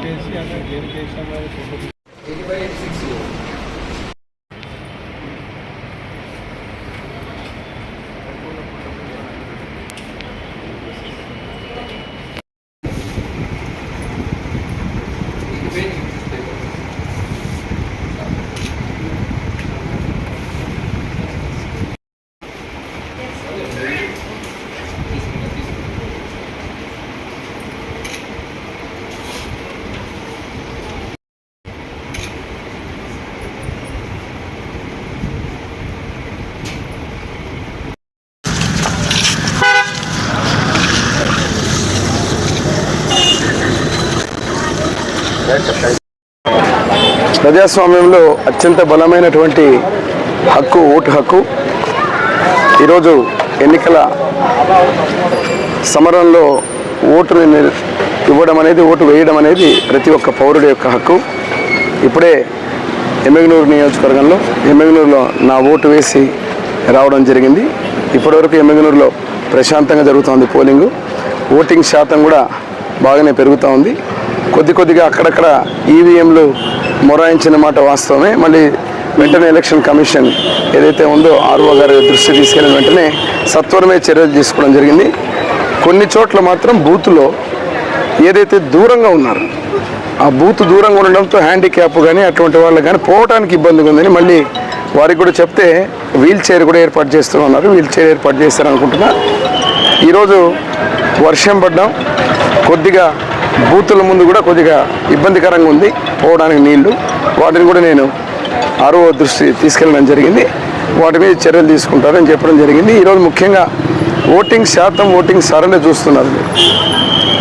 ఓటేసి అక్కడ దేనికి వేసామని 8586 ప్రజాస్వామ్యంలో అత్యంత బలమైనటువంటి హక్కు ఓటు హక్కు. ఈరోజు ఎన్నికల సమరంలో ఓటుని ఇవ్వడం అనేది, ఓటు వేయడం అనేది ప్రతి ఒక్క పౌరుడి యొక్క హక్కు. ఇప్పుడే ఎమ్మిగనూరు నియోజకవర్గంలో ఎమ్మిగనూరులో నా ఓటు వేసి రావడం జరిగింది. ఇప్పటివరకు ఎమ్మిగనూరులో ప్రశాంతంగా జరుగుతోంది పోలింగు. ఓటింగ్ శాతం కూడా బాగానే పెరుగుతూ ఉంది. కొద్దిగా అక్కడక్కడ ఈవీఎంలు మొరాయించిన మాట వాస్తవమే. మళ్ళీ వెంటనే ఎలక్షన్ కమిషన్ ఏదైతే ఉందో ఆర్ఓ గారి దృష్టి తీసుకెళ్ళిన వెంటనే సత్వరమే చర్యలు తీసుకోవడం జరిగింది. కొన్ని చోట్ల మాత్రం బూత్లో ఏదైతే దూరంగా ఉన్నారో ఆ బూత్ దూరంగా ఉండడంతో హ్యాండిక్యాప్ కానీ అటువంటి వాళ్ళకి కానీ పోవడానికి ఇబ్బందిగా ఉందని మళ్ళీ వారికి కూడా చెప్తే వీల్ చైర్ కూడా ఏర్పాటు చేస్తూ ఉన్నారు. వీల్ చైర్ ఏర్పాటు చేస్తారనుకుంటున్నా. ఈరోజు వర్షం పడ్డాం, కొద్దిగా బూతుల ముందు కూడా కొద్దిగా ఇబ్బందికరంగా ఉంది పోవడానికి నీళ్లు. వాటిని కూడా నేను ఆర్ఓ దృష్టి తీసుకెళ్ళడం జరిగింది. వాటి మీద చర్యలు తీసుకుంటారని చెప్పడం జరిగింది. ఈరోజు ముఖ్యంగా ఓటింగ్ శాతం, ఓటింగ్ సరళ చూస్తున్నారు.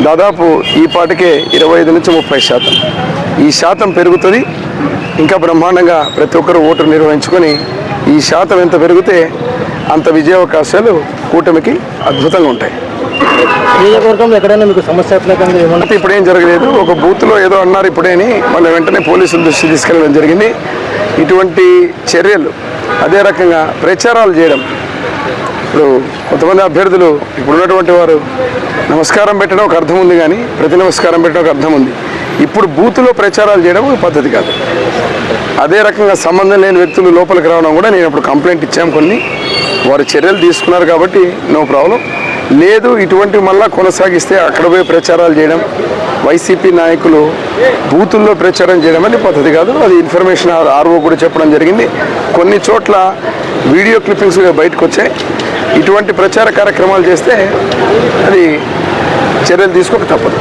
దాదాపు ఈ పాటికే 25 నుంచి 30%. ఈ శాతం పెరుగుతుంది. ఇంకా బ్రహ్మాండంగా ప్రతి ఒక్కరు ఓటు నిర్వహించుకొని ఈ శాతం ఎంత పెరిగితే అంత విజయావకాశాలు కూటమికి అద్భుతంగా ఉంటాయి. నియోజకవర్గంలో ఎక్కడైనా మీకు సమస్యాత్మకంగా ఏమన్నా? ఇప్పుడు ఏం జరగలేదు. ఒక బూత్లో ఏదో అన్నారు ఇప్పుడేని మళ్ళీ వెంటనే పోలీసుల దృష్టి తీసుకెళ్ళడం జరిగింది. ఇటువంటి చర్యలు, అదే రకంగా ప్రచారాలు చేయడం. ఇప్పుడు కొంతమంది అభ్యర్థులు ఇప్పుడున్నటువంటి వారు నమస్కారం పెట్టడం ఒక అర్థం ఉంది, కానీ ప్రతి నమస్కారం పెట్టడం ఒక అర్థం ఉంది. ఇప్పుడు బూత్లో ప్రచారాలు చేయడం పద్ధతి కాదు. అదే రకంగా సంబంధం లేని వ్యక్తులు లోపలికి రావడం కూడా నేను ఇప్పుడు కంప్లైంట్ ఇచ్చాము. కొన్ని వారు చర్యలు తీసుకున్నారు కాబట్టి నో ప్రాబ్లం. లేదు ఇటువంటివి మళ్ళీ కొనసాగిస్తే అక్కడ పోయి ప్రచారాలు చేయడం, వైసీపీ నాయకులు బూతుల్లో ప్రచారం చేయడం అనేది పద్ధతి కాదు. అది ఇన్ఫర్మేషన్ ఆర్ఓ కూడా చెప్పడం జరిగింది. కొన్ని చోట్ల వీడియో క్లిప్పింగ్స్ బయటకు వచ్చాయి. ఇటువంటి ప్రచార కార్యక్రమాలు చేస్తే అది చర్యలు తీసుకోక తప్పదు.